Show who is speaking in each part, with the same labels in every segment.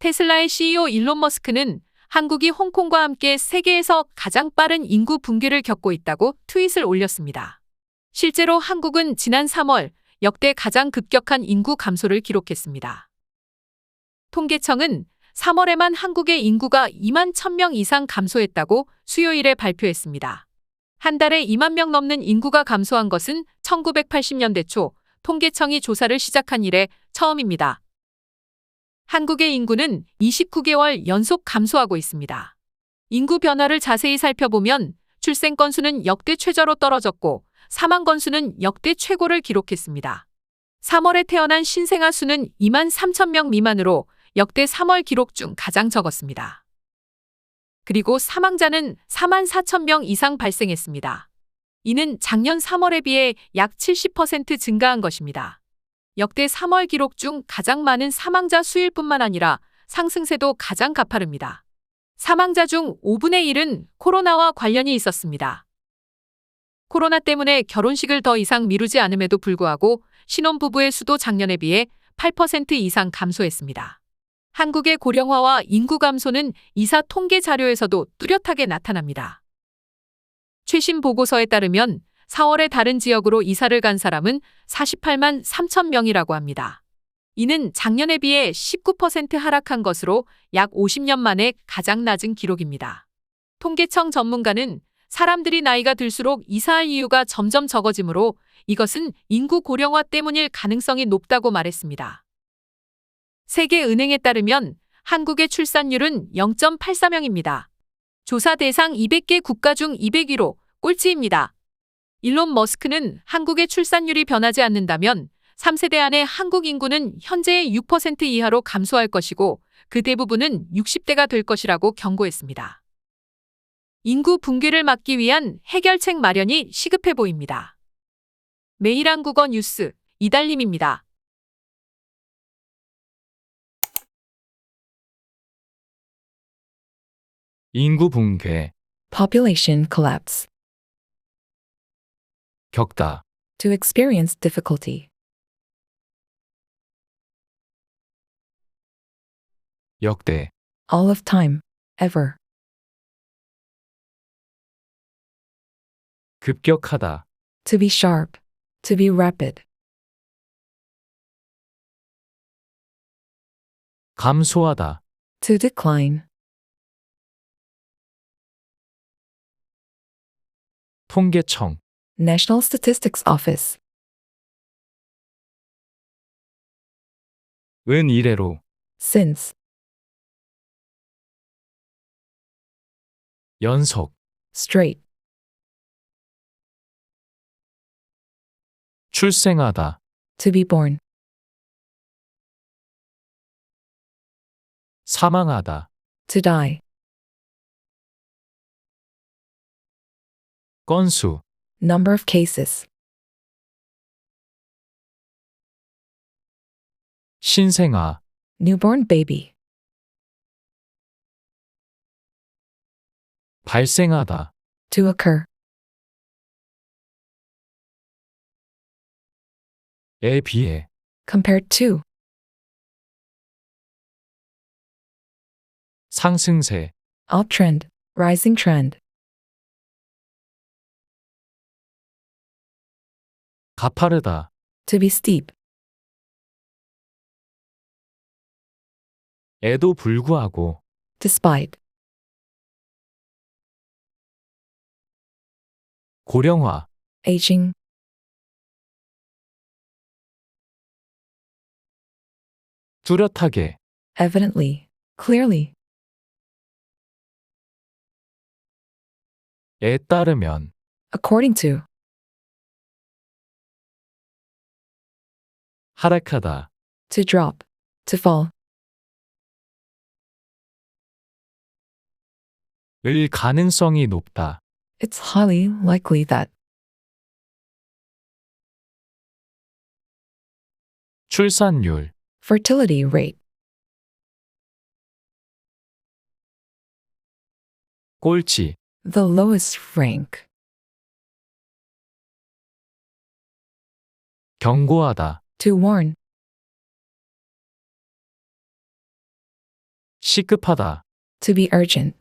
Speaker 1: 테슬라의 CEO 일론 머스크는 한국이 홍콩과 함께 세계에서 가장 빠른 인구 붕괴를 겪고 있다고 트윗을 올렸습니다. 실제로 한국은 지난 3월 역대 가장 급격한 인구 감소를 기록했습니다. 통계청은 3월에만 한국의 인구가 2만 1,000명 이상 감소했다고 수요일에 발표했습니다. 한 달에 2만 명 넘는 인구가 감소한 것은 1980년대 초 통계청이 조사를 시작한 이래 처음입니다. 한국의 인구는 29개월 연속 감소하고 있습니다. 인구 변화를 자세히 살펴보면 출생 건수는 역대 최저로 떨어졌고 사망 건수는 역대 최고를 기록했습니다. 3월에 태어난 신생아 수는 2만 3천 명 미만으로 역대 3월 기록 중 가장 적었습니다. 그리고 사망자는 4만 4천 명 이상 발생했습니다. 이는 작년 3월에 비해 약 70% 증가한 것입니다. 역대 3월 기록 중 가장 많은 사망자 수일 뿐만 아니라 상승세도 가장 가파릅니다. 사망자 중 5분의 1은 코로나와 관련이 있었습니다. 코로나 때문에 결혼식을 더 이상 미루지 않음에도 불구하고 신혼부부의 수도 작년에 비해 8% 이상 감소했습니다. 한국의 고령화와 인구 감소는 이사 통계 자료에서도 뚜렷하게 나타납니다. 최신 보고서에 따르면 4월에 다른 지역으로 이사를 간 사람은 48만 3천 명이라고 합니다. 이는 작년에 비해 19% 하락한 것으로 약 50년 만에 가장 낮은 기록입니다. 통계청 전문가는 사람들이 나이가 들수록 이사할 이유가 점점 적어지므로 이것은 인구 고령화 때문일 가능성이 높다고 말했습니다. 세계은행에 따르면 한국의 출산율은 0.84명입니다. 조사 대상 200개 국가 중 200위로 꼴찌입니다. 일론 머스크는 한국의 출산율이 변하지 않는다면 3세대 안에 한국 인구는 현재의 6% 이하로 감소할 것이고 그 대부분은 60대가 될 것이라고 경고했습니다. 인구 붕괴를 막기 위한 해결책 마련이 시급해 보입니다. 매일 한국어 뉴스 이달림입니다.
Speaker 2: 인구 붕괴,
Speaker 3: Population collapse.
Speaker 2: 겪다,
Speaker 3: To experience difficulty.
Speaker 2: 역대,
Speaker 3: All of time. Ever.
Speaker 2: 급격하다,
Speaker 3: To be sharp. To be rapid.
Speaker 2: 감소하다,
Speaker 3: To decline.
Speaker 2: 통계청,
Speaker 3: National Statistics Office.
Speaker 2: 은 이래로,
Speaker 3: Since.
Speaker 2: 연속,
Speaker 3: Straight.
Speaker 2: 출생하다,
Speaker 3: To be born.
Speaker 2: 사망하다,
Speaker 3: To die.
Speaker 2: 건수,
Speaker 3: Number of cases.
Speaker 2: 신생아,
Speaker 3: Newborn baby.
Speaker 2: 발생하다,
Speaker 3: To occur.
Speaker 2: 에 비해,
Speaker 3: Compared to.
Speaker 2: 상승세,
Speaker 3: Uptrend. Rising trend.
Speaker 2: 가파르다,
Speaker 3: To be steep.
Speaker 2: 에도 불구하고,
Speaker 3: Despite.
Speaker 2: 고령화,
Speaker 3: Aging.
Speaker 2: 뚜렷하게,
Speaker 3: Evidently. Clearly.
Speaker 2: 에 따르면,
Speaker 3: According to.
Speaker 2: 하락하다,
Speaker 3: To drop. To fall.
Speaker 2: 을 가능성이 높다,
Speaker 3: It's highly likely that.
Speaker 2: 출산율,
Speaker 3: Fertility rate.
Speaker 2: 꼴찌,
Speaker 3: The lowest rank.
Speaker 2: 경고하다,
Speaker 3: To warn.
Speaker 2: 시급하다.
Speaker 3: To be urgent.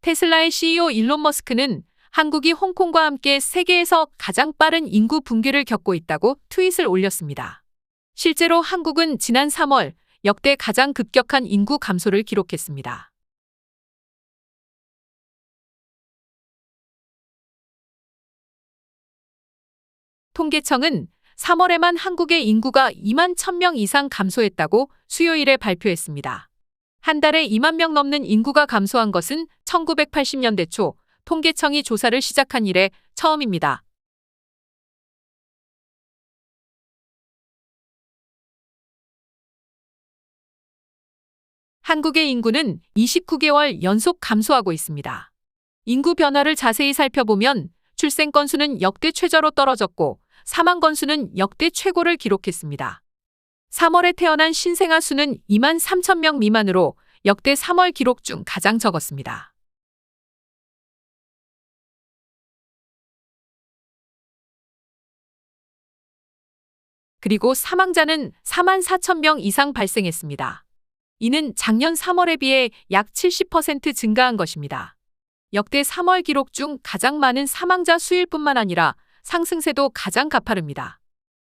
Speaker 1: 테슬라의 CEO 일론 머스크는 한국이 홍콩과 함께 세계에서 가장 빠른 인구 붕괴를 겪고 있다고 트윗을 올렸습니다. 실제로 한국은 지난 3월 역대 가장 급격한 인구 감소를 기록했습니다. 통계청은 3월에만 한국의 인구가 2만 1,000명 이상 감소했다고 수요일에 발표했습니다. 한 달에 2만 명 넘는 인구가 감소한 것은 1980년대 초 통계청이 조사를 시작한 이래 처음입니다. 한국의 인구는 29개월 연속 감소하고 있습니다. 인구 변화를 자세히 살펴보면 출생 건수는 역대 최저로 떨어졌고 사망 건수는 역대 최고를 기록했습니다. 3월에 태어난 신생아 수는 2만 3천 명 미만으로 역대 3월 기록 중 가장 적었습니다. 그리고 사망자는 4만 4천 명 이상 발생했습니다. 이는 작년 3월에 비해 약 70% 증가한 것입니다. 역대 3월 기록 중 가장 많은 사망자 수일 뿐만 아니라 상승세도 가장 가파릅니다.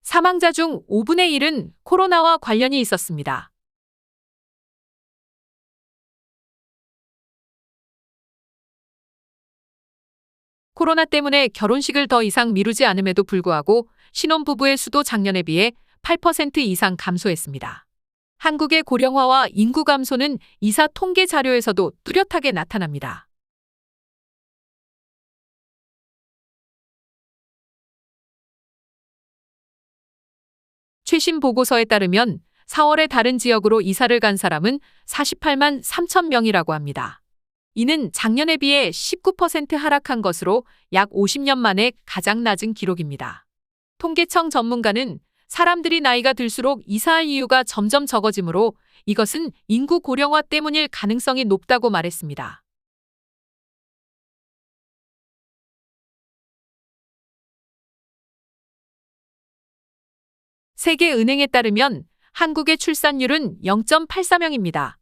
Speaker 1: 사망자 중 5분의 1은 코로나와 관련이 있었습니다. 코로나 때문에 결혼식을 더 이상 미루지 않음에도 불구하고 신혼부부의 수도 작년에 비해 8% 이상 감소했습니다. 한국의 고령화와 인구 감소는 이사 통계 자료에서도 뚜렷하게 나타납니다. 최신 보고서에 따르면 4월에 다른 지역으로 이사를 간 사람은 48만 3천 명이라고 합니다. 이는 작년에 비해 19% 하락한 것으로 약 50년 만에 가장 낮은 기록입니다. 통계청 전문가는 사람들이 나이가 들수록 이사할 이유가 점점 적어지므로 이것은 인구 고령화 때문일 가능성이 높다고 말했습니다. 세계은행에 따르면 한국의 출산율은 0.84명입니다.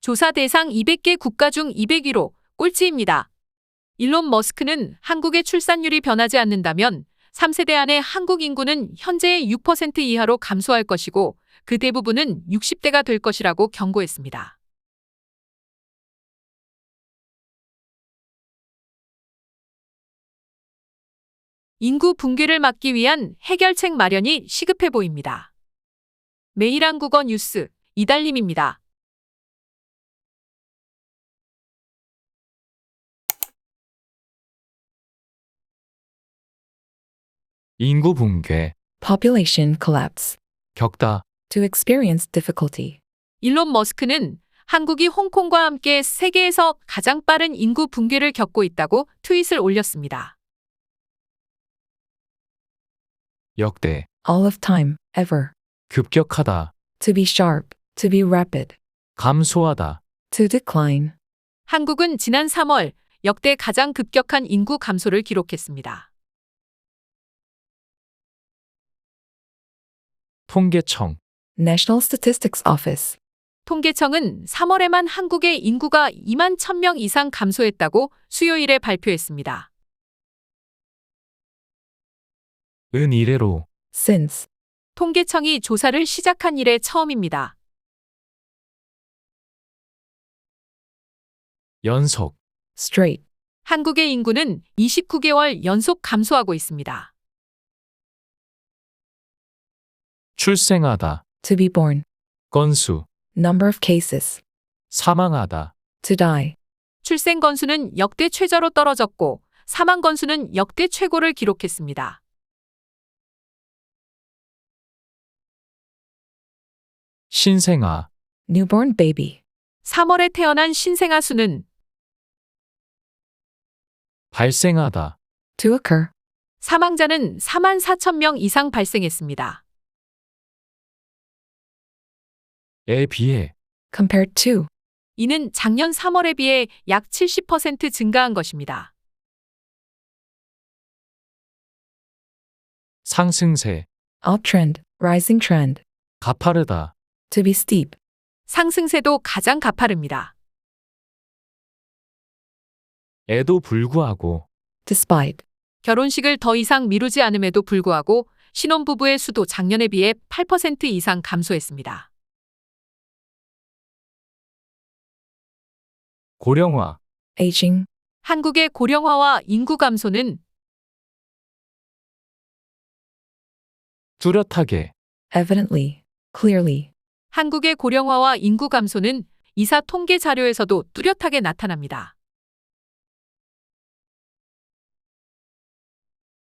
Speaker 1: 조사 대상 200개 국가 중 200위로 꼴찌입니다. 일론 머스크는 한국의 출산율이 변하지 않는다면 3세대 안에 한국 인구는 현재의 6% 이하로 감소할 것이고 그 대부분은 60대가 될 것이라고 경고했습니다. 인구 붕괴를 막기 위한 해결책 마련이 시급해 보입니다. 매일 한국어 뉴스 이달림입니다.
Speaker 2: 인구 붕괴.
Speaker 3: Population collapse.
Speaker 2: 겪다.
Speaker 3: To experience difficulty.
Speaker 1: 일론 머스크는 한국이 홍콩과 함께 세계에서 가장 빠른 인구 붕괴를 겪고 있다고 트윗을 올렸습니다.
Speaker 2: 역대.
Speaker 3: All of time, ever.
Speaker 2: 급격하다.
Speaker 3: To be sharp. To be rapid.
Speaker 2: 감소하다.
Speaker 3: To decline.
Speaker 1: 한국은 지난 3월 역대 가장 급격한 인구 감소를 기록했습니다.
Speaker 2: 통계청.
Speaker 3: National Statistics Office.
Speaker 1: 통계청은 3월에만 한국의 인구가 2만 1,000명 이상 감소했다고 수요일에 발표했습니다.
Speaker 2: 은 이래로.
Speaker 3: Since.
Speaker 1: 통계청이 조사를 시작한 이래 처음입니다.
Speaker 2: 연속.
Speaker 3: Straight.
Speaker 1: 한국의 인구는 29개월 연속 감소하고 있습니다.
Speaker 2: 출생하다.
Speaker 3: To be born.
Speaker 2: 건수.
Speaker 3: Number of cases.
Speaker 2: 사망하다.
Speaker 3: To die.
Speaker 1: 출생 건수는 역대 최저로 떨어졌고 사망 건수는 역대 최고를 기록했습니다.
Speaker 2: 신생아.
Speaker 3: Newborn baby.
Speaker 1: 3월에 태어난 신생아 수는
Speaker 2: 발생하다.
Speaker 3: To occur.
Speaker 1: 사망자는 4만 4천 명 이상 발생했습니다.
Speaker 2: 에 비해.
Speaker 3: Compared to.
Speaker 1: 이는 작년 3월에 비해 약 70% 증가한 것입니다.
Speaker 2: 상승세,
Speaker 3: uptrend, rising trend,
Speaker 2: 가파르다,
Speaker 3: to be steep,
Speaker 1: 상승세도 가장 가파릅니다.
Speaker 2: 에도 불구하고,
Speaker 3: despite,
Speaker 1: 결혼식을 더 이상 미루지 않음에도 불구하고 신혼부부의 수도 작년에 비해 8% 이상 감소했습니다.
Speaker 2: 고령화,
Speaker 3: aging,
Speaker 1: 한국의 고령화와 인구 감소는
Speaker 2: 뚜렷하게,
Speaker 3: evidently, clearly,
Speaker 1: 한국의 고령화와 인구 감소는 이사 통계 자료에서도 뚜렷하게 나타납니다.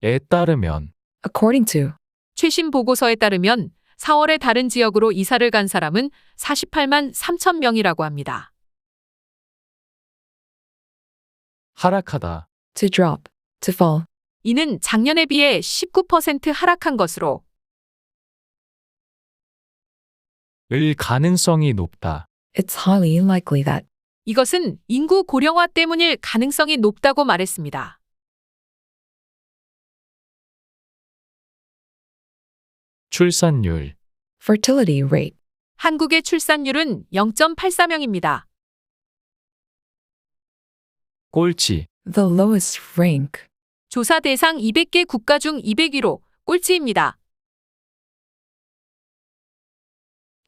Speaker 2: 에 따르면,
Speaker 3: according to,
Speaker 1: 최신 보고서에 따르면 4월에 다른 지역으로 이사를 간 사람은 48만 3천 명이라고 합니다.
Speaker 2: 하락하다,
Speaker 3: to drop, to fall,
Speaker 1: 이는 작년에 비해 19% 하락한 것으로
Speaker 2: 을 가능성이 높다.
Speaker 3: it's highly likely that,
Speaker 1: 이것은 인구 고령화 때문일 가능성이 높다고 말했습니다.
Speaker 2: 출산율,
Speaker 3: fertility rate,
Speaker 1: 한국의 출산율은 0.84명입니다.
Speaker 2: 꼴찌,
Speaker 3: the lowest rank,
Speaker 1: 조사 대상 200개 국가 중 200위로 꼴찌입니다.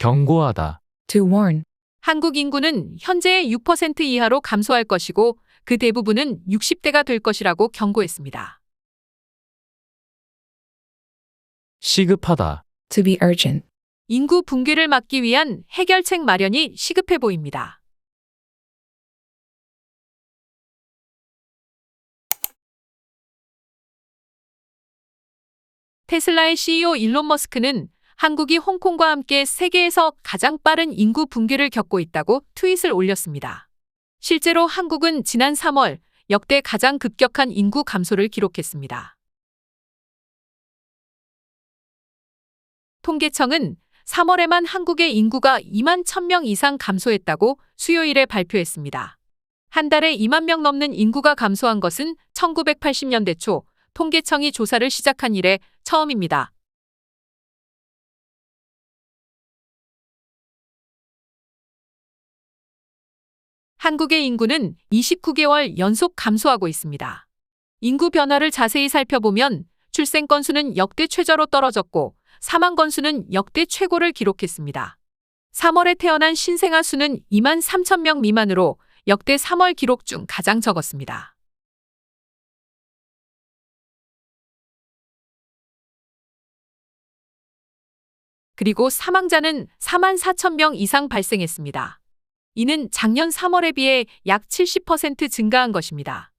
Speaker 2: 경고하다,
Speaker 3: to warn,
Speaker 1: 한국 인구는 현재의 6% 이하로 감소할 것이고 그 대부분은 60대가 될 것이라고 경고했습니다.
Speaker 2: 시급하다,
Speaker 3: to be urgent,
Speaker 1: 인구 붕괴를 막기 위한 해결책 마련이 시급해 보입니다. 테슬라의 CEO 일론 머스크는 한국이 홍콩과 함께 세계에서 가장 빠른 인구 붕괴를 겪고 있다고 트윗을 올렸습니다. 실제로 한국은 지난 3월 역대 가장 급격한 인구 감소를 기록했습니다. 통계청은 3월에만 한국의 인구가 2만 1,000명 이상 감소했다고 수요일에 발표했습니다. 한 달에 2만 명 넘는 인구가 감소한 것은 1980년대 초 통계청이 조사를 시작한 이래 처음입니다. 한국의 인구는 29개월 연속 감소하고 있습니다. 인구 변화를 자세히 살펴보면 출생 건수는 역대 최저로 떨어졌고 사망 건수는 역대 최고를 기록했습니다. 3월에 태어난 신생아 수는 2만 3천 명 미만으로 역대 3월 기록 중 가장 적었습니다. 그리고 사망자는 4만 4천 명 이상 발생했습니다. 이는 작년 3월에 비해 약 70% 증가한 것입니다.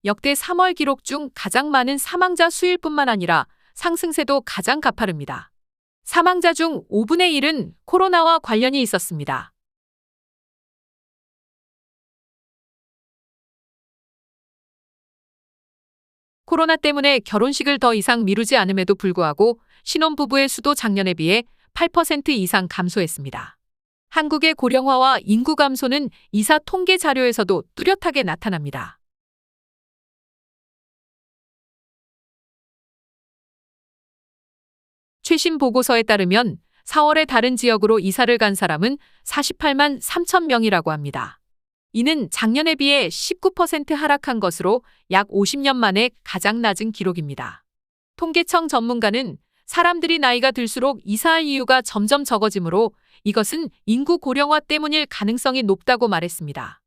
Speaker 1: 역대 3월 기록 중 가장 많은 사망자 수일 뿐만 아니라 상승세도 가장 가파릅니다. 사망자 중 5분의 1은 코로나와 관련이 있었습니다. 코로나 때문에 결혼식을 더 이상 미루지 않음에도 불구하고 신혼부부의 수도 작년에 비해 8% 이상 감소했습니다. 한국의 고령화와 인구 감소는 이사 통계 자료에서도 뚜렷하게 나타납니다. 최신 보고서에 따르면 4월에 다른 지역으로 이사를 간 사람은 48만 3천 명이라고 합니다. 이는 작년에 비해 19% 하락한 것으로 약 50년 만에 가장 낮은 기록입니다. 통계청 전문가는 사람들이 나이가 들수록 이사할 이유가 점점 적어지므로 이것은 인구 고령화 때문일 가능성이 높다고 말했습니다.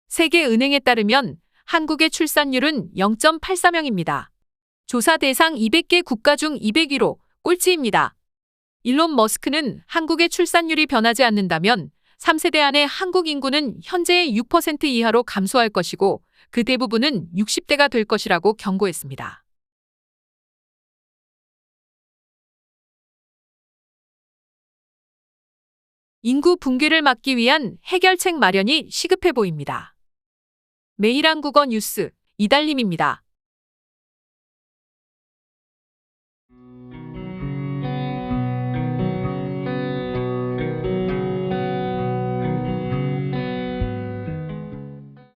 Speaker 1: 세계은행에 따르면 한국의 출산율은 0.84명입니다. 조사 대상 200개 국가 중 200위로 꼴찌입니다. 일론 머스크는 한국의 출산율이 변하지 않는다면 3세대 안에 한국 인구는 현재의 6% 이하로 감소할 것이고 그 대부분은 60대가 될 것이라고 경고했습니다. 인구 붕괴를 막기 위한 해결책 마련이 시급해 보입니다. 매일 한국어 뉴스 이달림입니다.